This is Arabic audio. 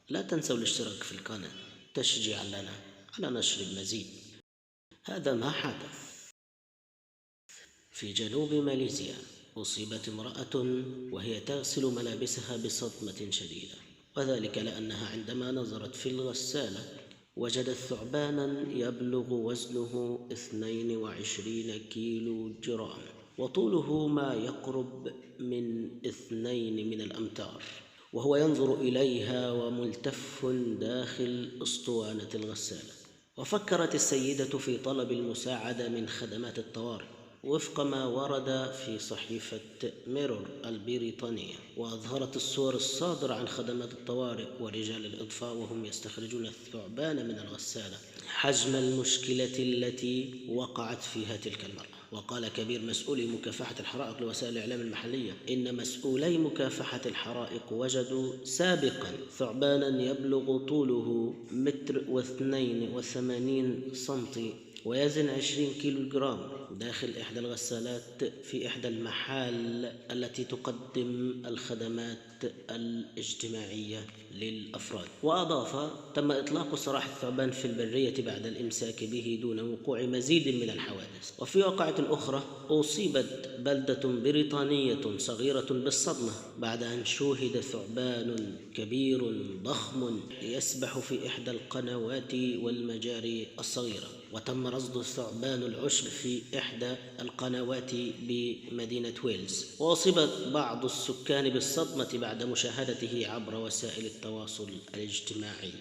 لا تنسوا الاشتراك في القناة تشجيعا لنا على نشر المزيد. هذا ما حدث في جنوب ماليزيا. أصيبت امرأة وهي تغسل ملابسها بصدمة شديدة، وذلك لأنها عندما نظرت في الغسالة وجدت ثعبانا يبلغ وزنه 22 كيلو جرام، وطوله ما يقرب من 2 من الأمتار، وهو ينظر إليها وملتف داخل أسطوانة الغسالة. وفكرت السيدة في طلب المساعدة من خدمات الطوارئ وفق ما ورد في صحيفة ميرور البريطانية، وأظهرت الصور الصادرة عن خدمات الطوارئ ورجال الإطفاء وهم يستخرجون الثعبان من الغسالة حجم المشكلة التي وقعت فيها تلك المرأة. وقال كبير مسؤولي مكافحة الحرائق لوسائل الإعلام المحلية إن مسؤولي مكافحة الحرائق وجدوا سابقا ثعبانا يبلغ طوله 1.82 سنتي ويزن 20 كيلو جرام داخل إحدى الغسالات في إحدى المحال التي تقدم الخدمات الاجتماعية للأفراد. وأضاف: تم إطلاق سراح الثعبان في البرية بعد الإمساك به دون وقوع مزيد من الحوادث. وفي واقعة أخرى، أصيبت بلدة بريطانية صغيرة بالصدمة بعد أن شوهد ثعبان كبير ضخم يسبح في إحدى القنوات والمجاري الصغيرة، وتم رصد الثعبان العشب في إحدى القنوات بمدينة ويلز. وأصيب بعض السكان بالصدمة بعد مشاهدته عبر وسائل التواصل الاجتماعي.